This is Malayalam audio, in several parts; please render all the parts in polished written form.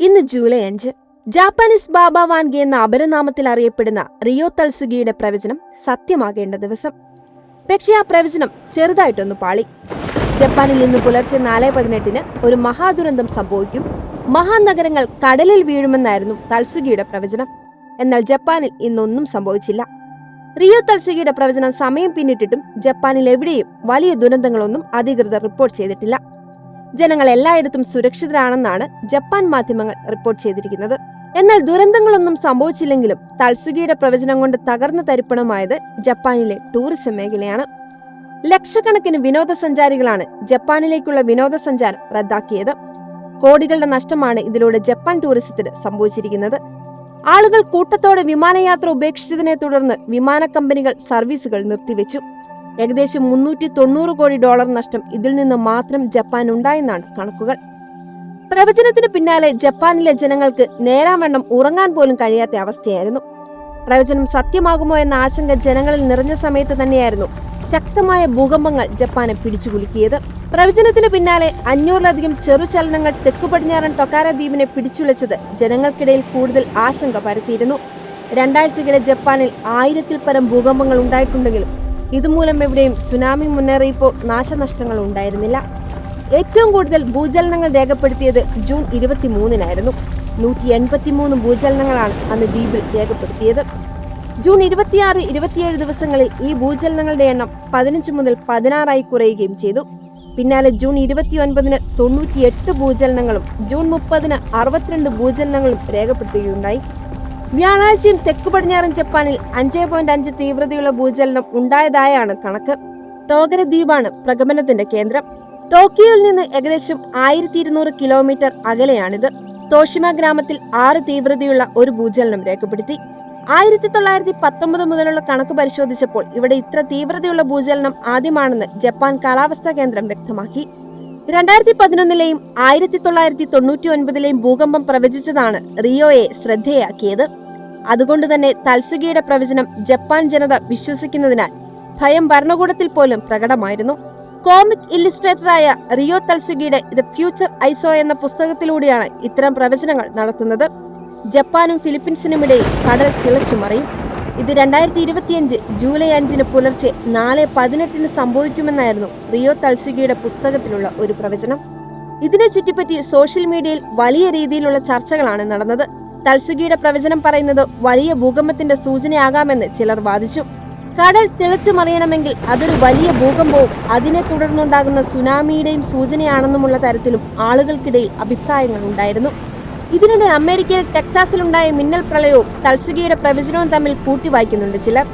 ഇന്ന് ജൂലൈ 5. ജാപ്പാനീസ് ബാബ വാൻഗെ എന്ന അപരനാമത്തിൽ അറിയപ്പെടുന്ന റിയോ തൽസുഗിയുടെ പ്രവചനം സത്യമാകേണ്ട ദിവസം. പക്ഷേ ആ പ്രവചനം ചെറുതായിട്ടൊന്ന് പാളി. ജപ്പാനിൽ ഇന്ന് പുലർച്ചെ 4:18 ഒരു മഹാദുരന്തം സംഭവിക്കും, മഹാനഗരങ്ങൾ കടലിൽ വീഴുമെന്നായിരുന്നു തൽസുഗിയുടെ പ്രവചനം. എന്നാൽ ജപ്പാനിൽ ഇന്നൊന്നും സംഭവിച്ചില്ല. റിയോ തൽസുഗിയുടെ പ്രവചനം സമയം പിന്നിട്ടിട്ടും ജപ്പാനിൽ എവിടെയും വലിയ ദുരന്തങ്ങളൊന്നും അധികൃതർ റിപ്പോർട്ട് ചെയ്തിട്ടില്ല. ജനങ്ങൾ എല്ലായിടത്തും സുരക്ഷിതരാണെന്നാണ് ജപ്പാൻ മാധ്യമങ്ങൾ റിപ്പോർട്ട് ചെയ്തിരിക്കുന്നത്. എന്നാൽ ദുരന്തങ്ങളൊന്നും സംഭവിച്ചില്ലെങ്കിലും തൽസുഗിയുടെ പ്രവചനം കൊണ്ട് തകർന്ന തരിപ്പണമായത് ജപ്പാനിലെ ടൂറിസം മേഖലയാണ്. ലക്ഷക്കണക്കിന് വിനോദസഞ്ചാരികളാണ് ജപ്പാനിലേക്കുള്ള വിനോദസഞ്ചാരം റദ്ദാക്കിയത്. കോടികളുടെ നഷ്ടമാണ് ഇതിലൂടെ ജപ്പാൻ ടൂറിസത്തിന് സംഭവിച്ചിരിക്കുന്നത്. ആളുകൾ കൂട്ടത്തോടെ വിമാനയാത്ര ഉപേക്ഷിച്ചതിനെ തുടർന്ന് വിമാന കമ്പനികൾ സർവീസുകൾ നിർത്തിവെച്ചു. ഏകദേശം $390 കോടി നഷ്ടം ഇതിൽ നിന്ന് മാത്രം ജപ്പാൻ ഉണ്ടായെന്നാണ് കണക്കുകൾ. പ്രവചനത്തിന് പിന്നാലെ ജപ്പാനിലെ ജനങ്ങൾക്ക് നേരാവണ്ണം ഉറങ്ങാൻ പോലും കഴിയാത്ത അവസ്ഥയായിരുന്നു. പ്രവചനം സത്യമാകുമോ എന്ന ആശങ്ക ജനങ്ങളിൽ നിറഞ്ഞ സമയത്ത് തന്നെയായിരുന്നു ശക്തമായ ഭൂകമ്പങ്ങൾ ജപ്പാനെ പിടിച്ചുകുലുക്കിയത്. പ്രവചനത്തിന് പിന്നാലെ 500-ലധികം ചെറുചലനങ്ങൾ തെക്കു പടിഞ്ഞാറൻ ടൊക്കാര ദ്വീപിനെ പിടിച്ചുലച്ചത് ജനങ്ങൾക്കിടയിൽ കൂടുതൽ ആശങ്ക പരത്തിയിരുന്നു. 2 ആഴ്ചക്കിടെ ജപ്പാനിൽ 1000-ൽ പരം ഭൂകമ്പങ്ങൾ ഉണ്ടായിട്ടുണ്ടെങ്കിലും ഇതുമൂലം എവിടെയും സുനാമി മുന്നറിയിപ്പോ നാശനഷ്ടങ്ങൾ ഉണ്ടായിരുന്നില്ല. ഏറ്റവും കൂടുതൽ ഭൂചലനങ്ങൾ രേഖപ്പെടുത്തിയത് ജൂൺ 23-നായിരുന്നു. 183 ഭൂചലനങ്ങളാണ് അന്ന് ദ്വീപിൽ രേഖപ്പെടുത്തിയത്. ജൂൺ 26, 27 ദിവസങ്ങളിൽ ഈ ഭൂചലനങ്ങളുടെ എണ്ണം 15 മുതൽ 16 കുറയുകയും ചെയ്തു. പിന്നാലെ ജൂൺ 29-ന് 98 ഭൂചലനങ്ങളും ജൂൺ 30-ന് 62 ഭൂചലനങ്ങളും രേഖപ്പെടുത്തുകയുണ്ടായി. വ്യാഴാഴ്ചയും തെക്കു പടിഞ്ഞാറൻ ജപ്പാനിൽ 5.5 തീവ്രതയുള്ള ഭൂചലനം ഉണ്ടായതായാണ് കണക്ക്. ടോഗര ദ്വീപാണ് പ്രകമ്പനത്തിന്റെ കേന്ദ്രം. ടോക്കിയോയിൽ നിന്ന് ഏകദേശം 1200 കിലോമീറ്റർ അകലെയാണിത്. തോഷിമ ഗ്രാമത്തിൽ 6 തീവ്രതയുള്ള ഒരു ഭൂചലനം രേഖപ്പെടുത്തി. 1919 മുതലുള്ള കണക്ക് പരിശോധിച്ചപ്പോൾ ഇവിടെ ഇത്ര തീവ്രതയുള്ള ഭൂചലനം ആദ്യമാണെന്ന് ജപ്പാൻ കാലാവസ്ഥാ കേന്ദ്രം വ്യക്തമാക്കി. 2011-ലെയും 1999-ലെയും ഭൂകമ്പം പ്രവചിച്ചതാണ് റിയോയെ ശ്രദ്ധേയാക്കിയത്. അതുകൊണ്ട് തന്നെ തൽസുഗിയുടെ പ്രവചനം ജപ്പാൻ ജനത വിശ്വസിക്കുന്നതിനാൽ ഭയം ഭരണകൂടത്തിൽ പോലും പ്രകടമായിരുന്നു. കോമിക് ഇല്ലുസ്ട്രേറ്ററായ റിയോ തൽസുഗിയുടെ ദ ഫ്യൂച്ചർ ഐ സോ എന്ന പുസ്തകത്തിലൂടെയാണ് ഇത്തരം പ്രവചനങ്ങൾ നടത്തുന്നത്. ജപ്പാനും ഫിലിപ്പീൻസിനുമിടയിൽ കടൽ തിളച്ചുമറിയും. ഇത് 2025 ജൂലൈ 5-ന് പുലർച്ചെ 4:18 സംഭവിക്കുമെന്നായിരുന്നു റിയോ തൽസുഗിയുടെ പുസ്തകത്തിലുള്ള ഒരു പ്രവചനം. ഇതിനെ ചുറ്റിപ്പറ്റി സോഷ്യൽ മീഡിയയിൽ വലിയ രീതിയിലുള്ള ചർച്ചകളാണ് നടന്നത്. തൽസുഗിയുടെ പ്രവചനം പറയുന്നത് വലിയ ഭൂകമ്പത്തിന്റെ സൂചനയാകാമെന്ന് ചിലർ വാദിച്ചു. കടൽ തിളച്ചുമറിയണമെങ്കിൽ അതൊരു വലിയ ഭൂകമ്പവും അതിനെ തുടർന്നുണ്ടാകുന്ന സുനാമിയുടെയും സൂചനയാണെന്നുമുള്ള തരത്തിലും ആളുകൾക്കിടയിൽ അഭിപ്രായങ്ങൾ ഉണ്ടായിരുന്നു. ഇതിനിടെ അമേരിക്കയിൽ ടെക്സാസിലുണ്ടായ മിന്നൽ പ്രളയവും തൽസുഗിയുടെ പ്രവചനവും തമ്മിൽ കൂട്ടിവായിക്കുന്നുണ്ട് ചിലർ.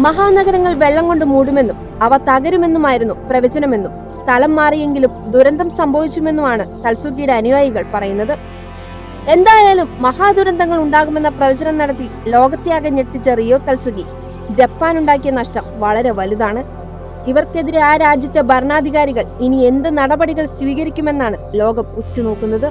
മഹാനഗരങ്ങൾ വെള്ളം കൊണ്ട് മൂടുമെന്നും അവ തകരുമെന്നുമായിരുന്നു പ്രവചനമെന്നും സ്ഥലം മാറിയെങ്കിലും ദുരന്തം സംഭവിച്ചുമെന്നുമാണ് തൽസുഗിയുടെ അനുയായികൾ പറയുന്നത്. എന്തായാലും മഹാദുരന്തങ്ങൾ ഉണ്ടാകുമെന്ന പ്രവചനം നടത്തി ലോകത്തെയാകെ ഞെട്ടിച്ച റിയോ തൽസുഗി ജപ്പാൻ ഉണ്ടാക്കിയ നഷ്ടം വളരെ വലുതാണ്. ഇവർക്കെതിരെ ആ രാജ്യത്തെ ഭരണാധികാരികൾ ഇനി എന്ത് നടപടികൾ സ്വീകരിക്കുമെന്നാണ് ലോകം ഉറ്റുനോക്കുന്നത്.